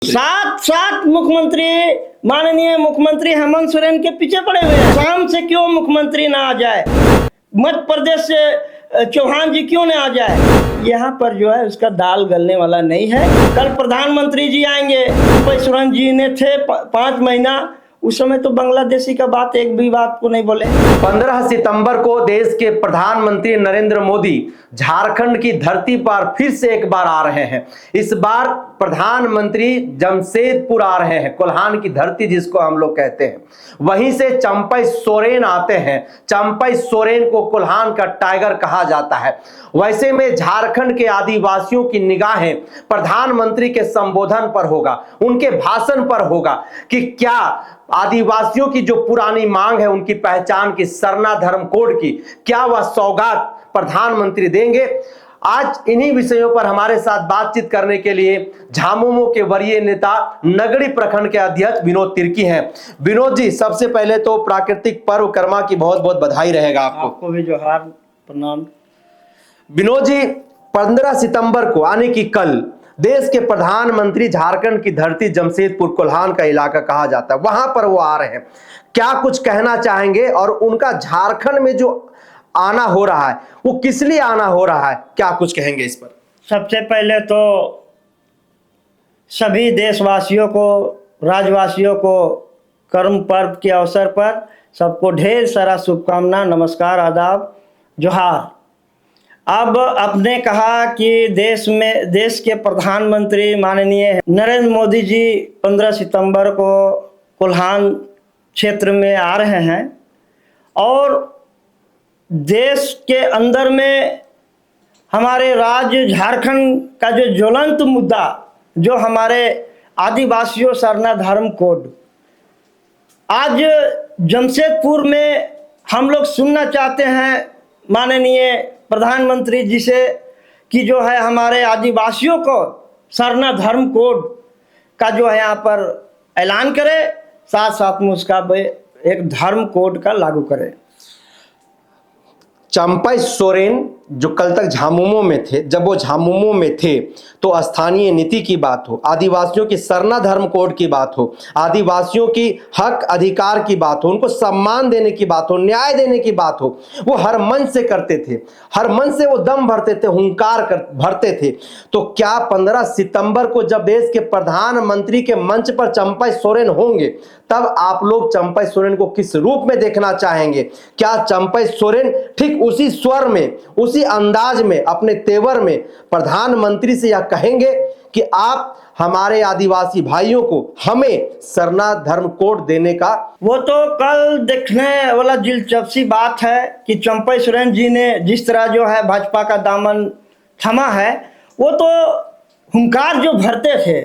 सात सात मुख्यमंत्री, माननीय मुख्यमंत्री हेमंत सोरेन के पीछे पड़े हुए हैं। शाम से क्यों मुख्यमंत्री ना आ जाए, मध्य प्रदेश से चौहान जी क्यों ना आ जाए। यहाँ पर जो है उसका दाल गलने वाला नहीं है। कल प्रधानमंत्री जी आएंगे, सोरेन जी ने थे 5 महीना, उस समय तो बांग्लादेशी का बात एक भी बात को नहीं बोले। 15 सितंबर को देश के प्रधानमंत्री नरेंद्र मोदी झारखंड की धरती पर फिर से एक बार आ रहे हैं। इस बार प्रधानमंत्री जमशेदपुर आ रहे हैं, कोल्हान की धरती जिसको हम लोग कहते हैं। वहीं से चंपई सोरेन आते हैं। चंपई सोरेन को कोल्हान का टाइगर कहा जाता है। वैसे में झारखंड के आदिवासियों की निगाहें प्रधानमंत्री के संबोधन पर होगा, उनके भाषण पर होगा कि क्या आदिवासियों की जो पुरानी मांग है उनकी पहचान की, सरना धर्म कोड की, क्या वह सौगात प्रधानमंत्री देंगे। आज इन्हीं विषयों पर हमारे साथ बातचीत करने के लिए झामुमो के वरीय नेता नगड़ी प्रखंड के अध्यक्ष विनोद तिर्की हैं। विनोद जी, सबसे पहले तो प्राकृतिक पर्व कर्मा की बहुत बहुत बधाई रहेगा आपको भी जोहार, प्रणाम। विनोद जी, 15 सितंबर को यानी कि कल देश के प्रधानमंत्री झारखंड की धरती जमशेदपुर कोल्हान का इलाका कहा जाता है, वहां पर वो आ रहे हैं। क्या कुछ कहना चाहेंगे और उनका झारखंड में जो आना हो रहा है वो किस लिए आना हो रहा है, क्या कुछ कहेंगे इस पर? सबसे पहले तो सभी देशवासियों को, राज्यवासियों को कर्म पर्व के अवसर पर सबको ढेर सारा शुभकामना, नमस्कार, आदाब, जोहार। अब आपने कहा कि देश के प्रधानमंत्री माननीय नरेंद्र मोदी जी 15 सितंबर को कोल्हान क्षेत्र में आ रहे हैं और देश के अंदर में हमारे राज्य झारखंड का जो ज्वलंत मुद्दा, जो हमारे आदिवासियों सरना धर्म कोड, आज जमशेदपुर में हम लोग सुनना चाहते हैं माननीय प्रधानमंत्री जी से कि जो है हमारे आदिवासियों को सरना धर्म कोड का जो है यहाँ पर ऐलान करे, साथ साथ में उसका एक धर्म कोड का लागू करे। चंपई सोरेन जो कल तक झामुमो में थे, जब वो झामुमो में थे तो स्थानीय नीति की बात हो, आदिवासियों की सरना धर्म कोड की बात हो, आदिवासियों की हक अधिकार की बात हो, उनको सम्मान देने की बात हो, न्याय देने की बात हो, वो हर मन से करते थे, हर मन से वो दम भरते थे, हुंकार भरते थे। तो क्या 15 सितंबर को जब देश के प्रधानमंत्री के मंच पर चंपई सोरेन होंगे तब आप लोग चंपई सोरेन को किस रूप में देखना चाहेंगे? क्या चंपई सोरेन ठीक उसी स्वर में, उसी अंदाज में, अपने तेवर में प्रधानमंत्री से यह कहेंगे कि आप हमारे आदिवासी भाइयों को, हमें सरना धर्म कोड देने का? वो तो कल देखने वाला दिलचस्पी बात है कि चंपई सोरेन जी ने जिस तरह जो है भाजपा का दामन थमा है, वो तो हुंकार जो भरते थे,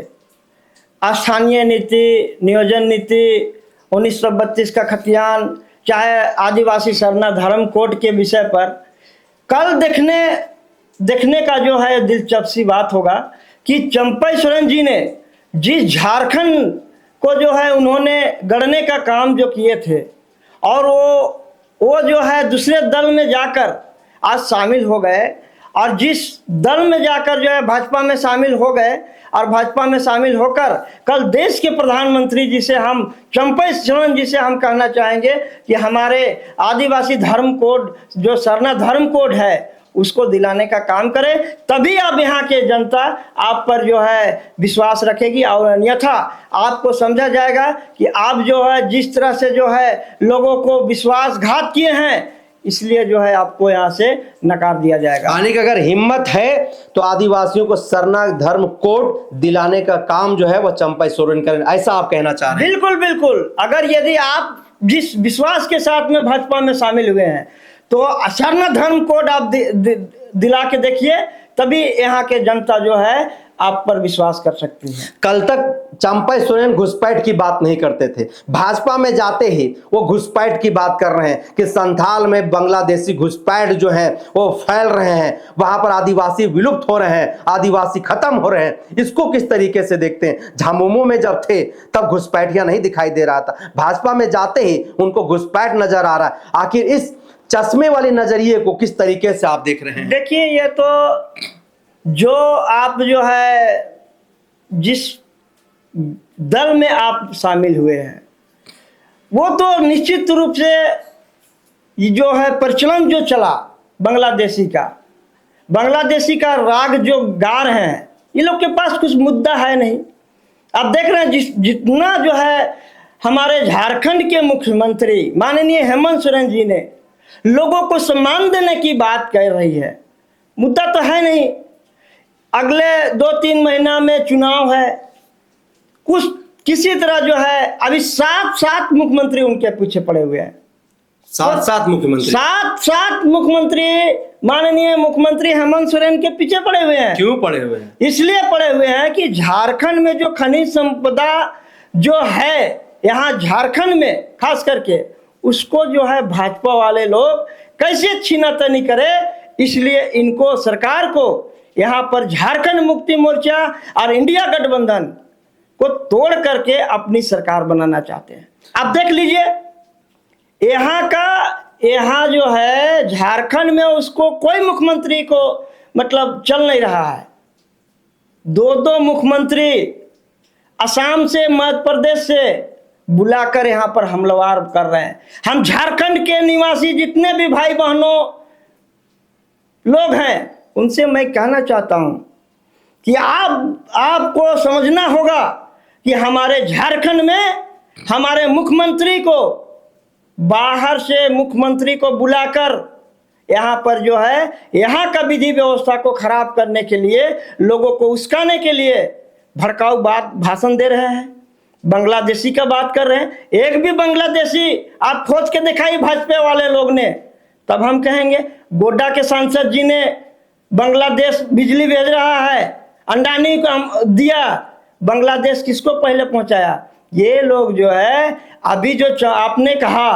स्थानीय नीति, नियोजन नीति, 1932 का खतियान, चाहे आदिवासी सरना धर्म कोड के विषय पर कल देखने का जो है दिलचस्पी बात होगा कि चंपई सोरेन जी ने जिस झारखंड को जो है उन्होंने गढ़ने का काम जो किए थे और वो जो है दूसरे दल में जाकर आज शामिल हो गए, और जिस दल में जाकर जो है भाजपा में शामिल हो गए, और भाजपा में शामिल होकर कल देश के प्रधानमंत्री जी से, हम चंपई सोरेन जी से हम कहना चाहेंगे कि हमारे आदिवासी धर्म कोड, जो सरना धर्म कोड है, उसको दिलाने का काम करें, तभी आप यहाँ के जनता आप पर जो है विश्वास रखेगी, और अन्यथा आपको समझा जाएगा कि आप जो है जिस तरह से जो है लोगों को विश्वासघात किए हैं, इसलिए जो है आपको यहाँ से नकार दिया जाएगा। यानी कि अगर हिम्मत है तो आदिवासियों को सरना धर्म कोड दिलाने का काम जो है वह चंपई सोरेन करें, ऐसा आप कहना चाह रहे हैं? बिल्कुल बिल्कुल। अगर यदि आप जिस विश्वास के साथ में भाजपा में शामिल हुए हैं तो सरना धर्म कोड आप दिला के देखिए, तभी यहाँ के जनता जो है आप पर विश्वास कर सकती है। कल तक चंपई सोरेन घुसपैठ की बात नहीं करते थे, भाजपा में जाते ही वो घुसपैठ की बात कर रहे हैं कि संथाल में बांग्लादेशी घुसपैठ जो है वो फैल रहे हैं, वहां पर आदिवासी विलुप्त हो रहे हैं, आदिवासी खत्म हो रहे हैं। इसको किस तरीके से देखते हैं? झामुमो में जब थे तब घुसपैठियां नहीं दिखाई दे रहा था, भाजपा में जाते ही उनको घुसपैठ नजर आ रहा है। आखिर इस चश्मे वाले नजरिए को किस तरीके से आप देख रहे हैं? देखिए, ये तो जो आप जो है जिस दल में आप शामिल हुए हैं, वो तो निश्चित रूप से ये जो है प्रचलन जो चला बांग्लादेशी का राग जो गा रहे हैं, ये लोग के पास कुछ मुद्दा है नहीं। आप देख रहे हैं जितना जो है हमारे झारखंड के मुख्यमंत्री माननीय हेमंत सोरेन जी ने लोगों को सम्मान देने की बात कह रही है, मुद्दा तो है नहीं। अगले 2-3 महीना में चुनाव है, कुछ किसी तरह जो है अभी 7 मुख्यमंत्री उनके पीछे पड़े हुए हैं। 7 मुख्यमंत्री माननीय मुख्यमंत्री हेमंत सोरेन के पीछे पड़े हुए हैं। क्यों पड़े हुए हैं? इसलिए पड़े हुए हैं कि झारखंड में जो खनिज संपदा जो है यहाँ झारखंड में खास करके, उसको जो है भाजपा वाले लोग कैसे छीनातनी करे, इसलिए इनको सरकार को यहाँ पर झारखंड मुक्ति मोर्चा और इंडिया गठबंधन को तोड़ करके अपनी सरकार बनाना चाहते हैं। आप देख लीजिए यहाँ जो है झारखंड में उसको कोई मुख्यमंत्री को मतलब चल नहीं रहा है। 2 मुख्यमंत्री असम से मध्य प्रदेश से बुलाकर यहाँ पर हमलावर कर रहे हैं। हम झारखंड के निवासी जितने भी भाई बहनों लोग हैं उनसे मैं कहना चाहता हूँ कि आपको समझना होगा कि हमारे झारखंड में हमारे मुख्यमंत्री को बाहर से मुख्यमंत्री को बुलाकर यहाँ पर जो है यहाँ का विधि व्यवस्था को खराब करने के लिए, लोगों को उस्काने के लिए भड़काऊ भाषण दे रहे हैं। बांग्लादेशी का बात कर रहे हैं। एक भी बांग्लादेशी आप खोज के दिखाई भाजपा वाले लोग ने, तब हम कहेंगे। गोड्डा के सांसद जी ने बांग्लादेश बिजली भेज रहा है, अंडानी को दिया, बांग्लादेश किसको पहले पहुंचाया? ये लोग जो है अभी जो आपने कहा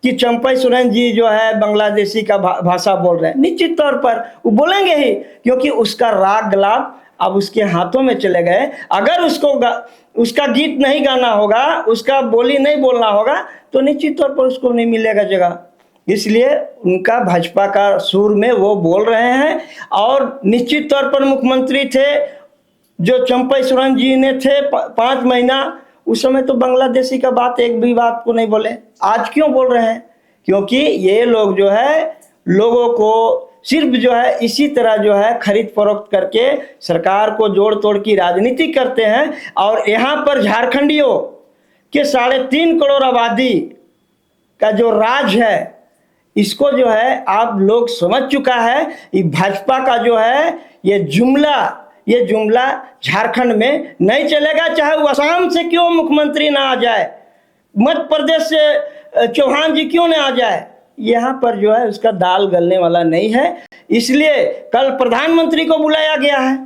कि चंपई सोरेन जी जो है बांग्लादेशी का भाषा बोल रहे हैं, निश्चित तौर पर वो बोलेंगे ही, क्योंकि उसका राग गलाब अब उसके हाथों में चले गए। अगर उसका गीत नहीं गाना होगा, उसका बोली नहीं बोलना होगा, तो निश्चित तौर पर उसको नहीं मिलेगा जगह। इसलिए उनका भाजपा का सुर में वो बोल रहे हैं। और निश्चित तौर पर मुख्यमंत्री थे जो चंपई सोरेन जी ने थे 5 महीना, उस समय तो बांग्लादेशी का बात एक भी बात को नहीं बोले। आज क्यों बोल रहे हैं? क्योंकि ये लोग जो है लोगों को सिर्फ जो है इसी तरह जो है खरीद फरोख्त करके सरकार को जोड़ तोड़ की राजनीति करते हैं। और यहाँ पर झारखंडियों के 3.5 करोड़ आबादी का जो राज है, इसको जो है आप लोग समझ चुका है। ये भाजपा का जो है ये जुमला झारखंड में नहीं चलेगा, चाहे वो असम से क्यों मुख्यमंत्री ना आ जाए, मध्य प्रदेश से चौहान जी क्यों ना आ जाए, यहाँ पर जो है उसका दाल गलने वाला नहीं है। इसलिए कल प्रधानमंत्री को बुलाया गया है।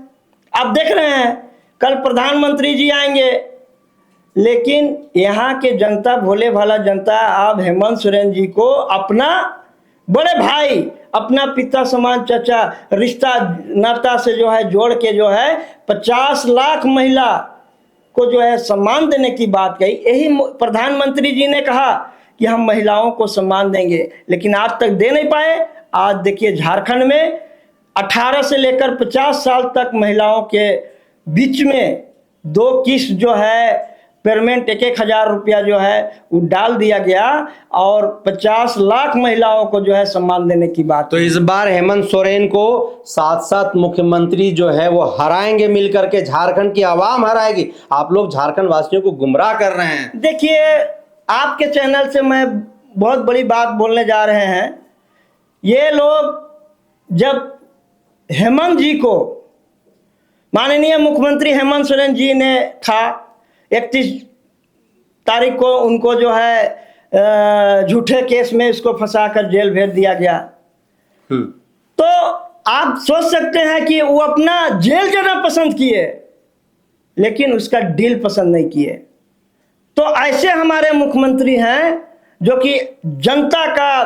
आप देख रहे हैं कल प्रधानमंत्री जी आएंगे, लेकिन यहाँ के जनता, भोले भाला जनता, आप हेमंत सोरेन जी को अपना बड़े भाई, अपना पिता समान चाचा, रिश्ता नाता से जो है जोड़ के जो है 50 लाख महिला को जो है सम्मान देने की बात कही। यही प्रधानमंत्री जी ने कहा कि हम महिलाओं को सम्मान देंगे, लेकिन आज तक दे नहीं पाए। आज देखिए झारखंड में 18 से लेकर 50 साल तक महिलाओं के बीच में 2 किस्त जो है पेमेंट 1,000 रुपया जो है वो डाल दिया गया और 50 लाख महिलाओं को जो है सम्मान देने की बात। तो इस बार हेमंत सोरेन को 7 मुख्यमंत्री जो है वो हराएंगे, मिलकर के झारखंड की आवाम हराएगी। आप लोग झारखंड वासियों को गुमराह कर रहे हैं। देखिए आपके चैनल से मैं बहुत बड़ी बात बोलने जा रहे हैं। ये लोग जब हेमंत जी को, माननीय मुख्यमंत्री हेमंत सोरेन जी ने था 31 तारीख को उनको जो है झूठे केस में इसको फंसाकर जेल भेज दिया गया। तो आप सोच सकते हैं कि वो अपना जेल जाना पसंद किए, लेकिन उसका डील पसंद नहीं किए। तो ऐसे हमारे मुख्यमंत्री हैं जो कि जनता का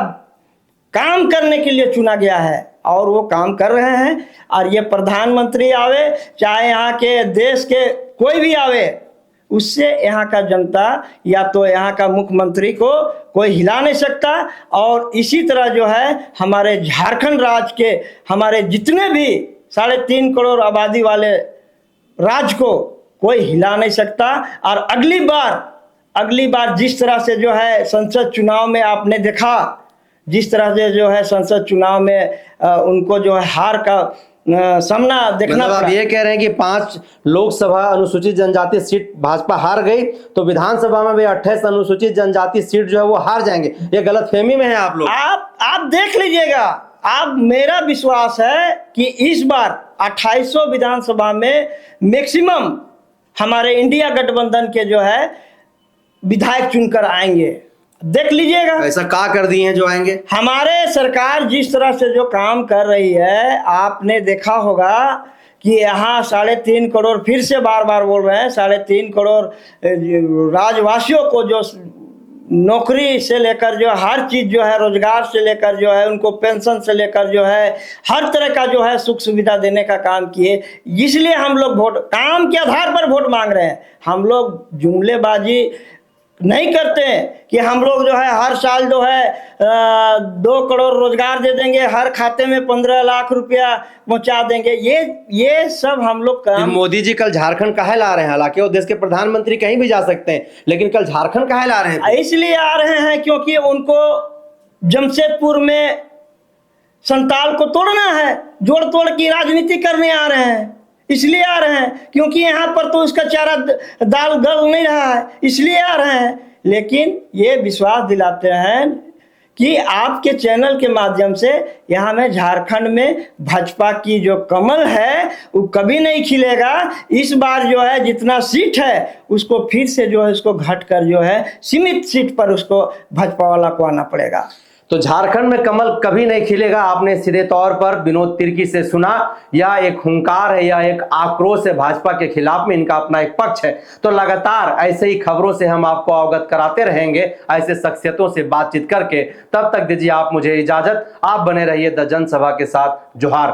काम करने के लिए चुना गया है और वो काम कर रहे हैं। और ये प्रधानमंत्री आवे, चाहे यहाँ के देश के कोई भी आवे, उससे यहाँ का जनता या तो यहाँ का मुख्यमंत्री को कोई हिला नहीं सकता। और इसी तरह जो है हमारे झारखंड राज्य के हमारे जितने भी 3.5 करोड़ आबादी वाले राज्य को कोई हिला नहीं सकता। और अगली बार जिस तरह से जो है संसद चुनाव में आपने देखा, जिस तरह से जो है संसद चुनाव में उनको जो है हार का सामना देखना मतलब आप पड़ा। ये कह रहे हैं कि 5 लोकसभा अनुसूचित जनजाति सीट भाजपा हार गई, तो विधानसभा में भी 28 अनुसूचित जनजाति सीट जो है वो हार जाएंगे। ये गलतफहमी में है आप लोग। आप देख लीजिएगा। आप, मेरा विश्वास है कि इस बार 2800 विधानसभा में मैक्सिमम हमारे इंडिया गठबंधन के जो है विधायक चुनकर आएंगे। देख लीजिएगा। ऐसा का कर दिए हैं जो आएंगे? हमारे सरकार जिस तरह से जो काम कर रही है, आपने देखा होगा कि यहाँ 3.5 करोड़, फिर से बार बार बोल रहे हैं, 3.5 करोड़ राज्यवासियों को जो नौकरी से लेकर जो हर चीज़ जो है, रोजगार से लेकर जो है, उनको पेंशन से लेकर जो है हर तरह का जो है सुख सुविधा देने का काम किए। इसलिए हम लोग वोट काम के आधार पर वोट मांग रहे हैं। हम लोग जुमलेबाजी नहीं करते हैं कि हम लोग जो है हर साल जो है 2 करोड़ रोजगार दे देंगे, हर खाते में 15 लाख रुपया पहुंचा देंगे। ये सब हम लोग काम। मोदी जी कल झारखंड काहे ला रहे हैं? हालांकि वो देश के प्रधानमंत्री कहीं भी जा सकते हैं, लेकिन कल झारखंड काहे ला रहे हैं? इसलिए आ रहे हैं क्योंकि उनको जमशेदपुर में संताल को तोड़ना है, जोड़ तोड़ की राजनीति करने आ रहे हैं। इसलिए आ रहे हैं क्योंकि यहाँ पर तो उसका चारा दाल गल नहीं रहा है, इसलिए आ रहे हैं। लेकिन ये विश्वास दिलाते हैं कि आपके चैनल के माध्यम से यहाँ में झारखंड में भाजपा की जो कमल है वो कभी नहीं खिलेगा। इस बार जो है जितना सीट है उसको फिर से जो है उसको घट कर जो है सीमित सीट पर उसको भाजपा वाला को आना पड़ेगा। तो झारखंड में कमल कभी नहीं खिलेगा, आपने सीधे तौर पर विनोद तिर्की से सुना। यह एक हुंकार है, यह एक आक्रोश है भाजपा के खिलाफ में, इनका अपना एक पक्ष है। तो लगातार ऐसे ही खबरों से हम आपको अवगत कराते रहेंगे, ऐसे शख्सियतों से बातचीत करके। तब तक दीजिए आप मुझे इजाजत। आप बने रहिए द जनसभा के साथ। जोहार।